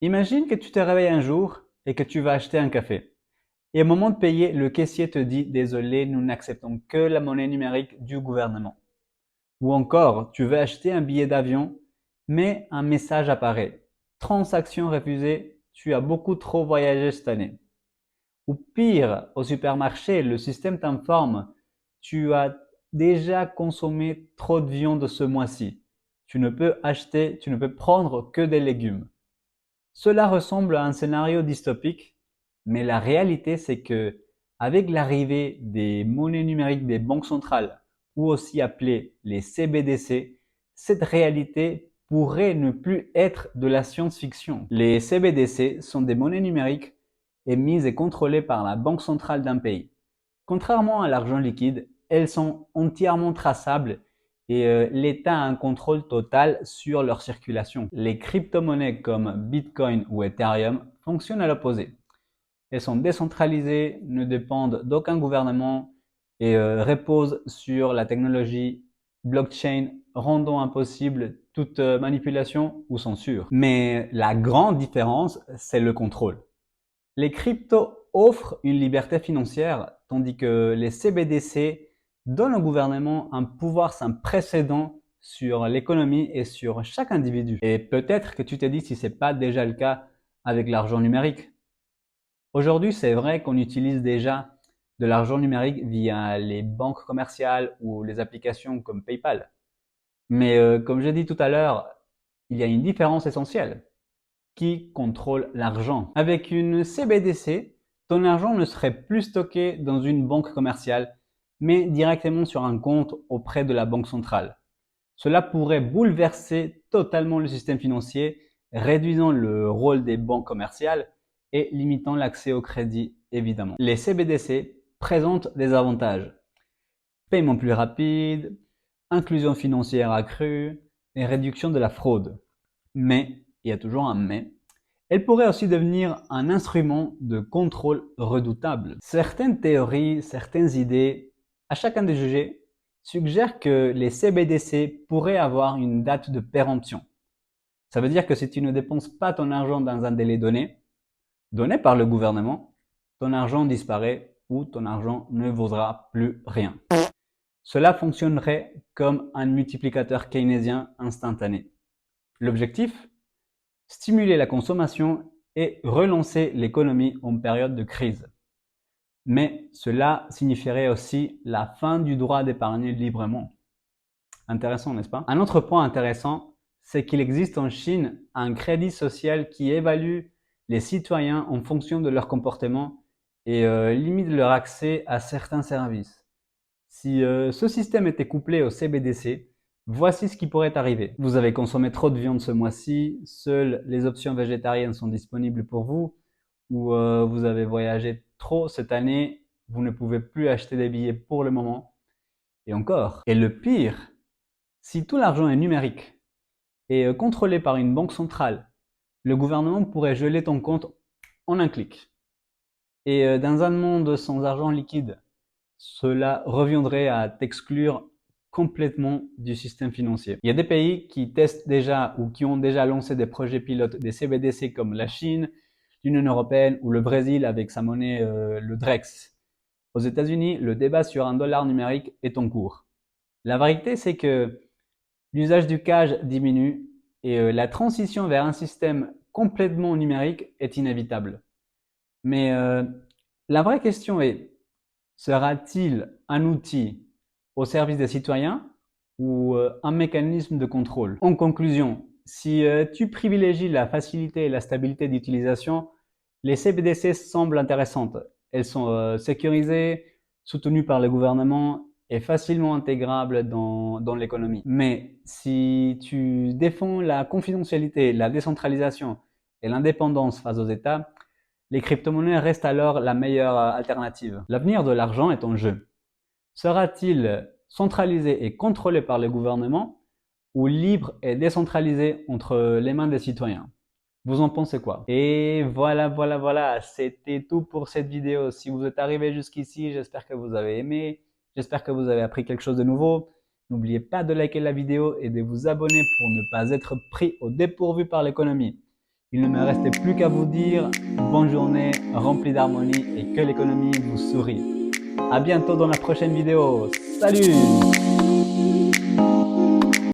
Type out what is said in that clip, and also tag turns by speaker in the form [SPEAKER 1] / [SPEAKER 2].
[SPEAKER 1] Imagine que tu te réveilles un jour et que tu vas acheter un café. Et au moment de payer, le caissier te dit «Désolé, nous n'acceptons que la monnaie numérique du gouvernement». Ou encore, tu veux acheter un billet d'avion, mais un message apparaît. Transaction refusée, tu as beaucoup trop voyagé cette année. Ou pire, au supermarché, le système t'informe, tu as déjà consommé trop de viande ce mois-ci. Tu ne peux prendre que des légumes. Cela ressemble à un scénario dystopique, mais la réalité c'est que, avec l'arrivée des monnaies numériques des banques centrales, ou aussi appelées les CBDC, cette réalité pourrait ne plus être de la science-fiction. Les CBDC sont des monnaies numériques émises et contrôlées par la banque centrale d'un pays. Contrairement à l'argent liquide, elles sont entièrement traçables et l'État a un contrôle total sur leur circulation. Les crypto-monnaies comme Bitcoin ou Ethereum fonctionnent à l'opposé. Elles sont décentralisées, ne dépendent d'aucun gouvernement et reposent sur la technologie blockchain, rendant impossible toute manipulation ou censure. Mais la grande différence, c'est le contrôle. Les cryptos offrent une liberté financière, tandis que les CBDC donnent au gouvernement un pouvoir sans précédent sur l'économie et sur chaque individu. Et peut-être que tu t'es dit si ce n'est pas déjà le cas avec l'argent numérique. Aujourd'hui, c'est vrai qu'on utilise déjà de l'argent numérique via les banques commerciales ou les applications comme PayPal. Mais comme j'ai dit tout à l'heure, il y a une différence essentielle. Qui contrôle l'argent? Avec une CBDC, ton argent ne serait plus stocké dans une banque commerciale, mais directement sur un compte auprès de la banque centrale. Cela pourrait bouleverser totalement le système financier, réduisant le rôle des banques commerciales et limitant l'accès au crédit, évidemment. Les CBDC présentent des avantages. Paiement plus rapide, inclusion financière accrue et réduction de la fraude. Mais, il y a toujours un mais, elle pourrait aussi devenir un instrument de contrôle redoutable. Certaines théories, certaines idées, à chacun de juger, suggèrent que les CBDC pourraient avoir une date de péremption. Ça veut dire que si tu ne dépenses pas ton argent dans un délai donné par le gouvernement, ton argent disparaît ou ton argent ne vaudra plus rien. Cela fonctionnerait comme un multiplicateur keynésien instantané. L'objectif? Stimuler la consommation et relancer l'économie en période de crise. Mais cela signifierait aussi la fin du droit d'épargner librement. Intéressant, n'est-ce pas? Un autre point intéressant, c'est qu'il existe en Chine un crédit social qui évalue les citoyens en fonction de leur comportement et limite leur accès à certains services. Si ce système était couplé au CBDC, voici ce qui pourrait arriver. Vous avez consommé trop de viande ce mois-ci, seules les options végétariennes sont disponibles pour vous, ou vous avez voyagé trop cette année, vous ne pouvez plus acheter des billets pour le moment, et encore. Et le pire, si tout l'argent est numérique et contrôlé par une banque centrale, le gouvernement pourrait geler ton compte en un clic. Et dans un monde sans argent liquide, cela reviendrait à t'exclure complètement du système financier. Il y a des pays qui testent déjà ou qui ont déjà lancé des projets pilotes des CBDC comme la Chine, l'Union européenne ou le Brésil avec sa monnaie le Drex. Aux États-Unis, le débat sur un dollar numérique est en cours. La vérité, c'est que l'usage du cash diminue et la transition vers un système complètement numérique est inévitable. Mais la vraie question est, sera-t-il un outil au service des citoyens ou un mécanisme de contrôle? En conclusion, si tu privilégies la facilité et la stabilité d'utilisation, les CBDC semblent intéressantes. Elles sont sécurisées, soutenues par le gouvernement et facilement intégrables dans l'économie. Mais si tu défends la confidentialité, la décentralisation et l'indépendance face aux États, les crypto-monnaies restent alors la meilleure alternative. L'avenir de l'argent est en jeu. Sera-t-il centralisé et contrôlé par le gouvernement ou libre et décentralisé entre les mains des citoyens? Vous en pensez quoi? Et voilà, c'était tout pour cette vidéo. Si vous êtes arrivé jusqu'ici, j'espère que vous avez aimé, j'espère que vous avez appris quelque chose de nouveau. N'oubliez pas de liker la vidéo et de vous abonner pour ne pas être pris au dépourvu par l'économie. Il ne me reste plus qu'à vous dire bonne journée remplie d'harmonie et que l'économie vous sourie. À bientôt dans la prochaine vidéo. Salut!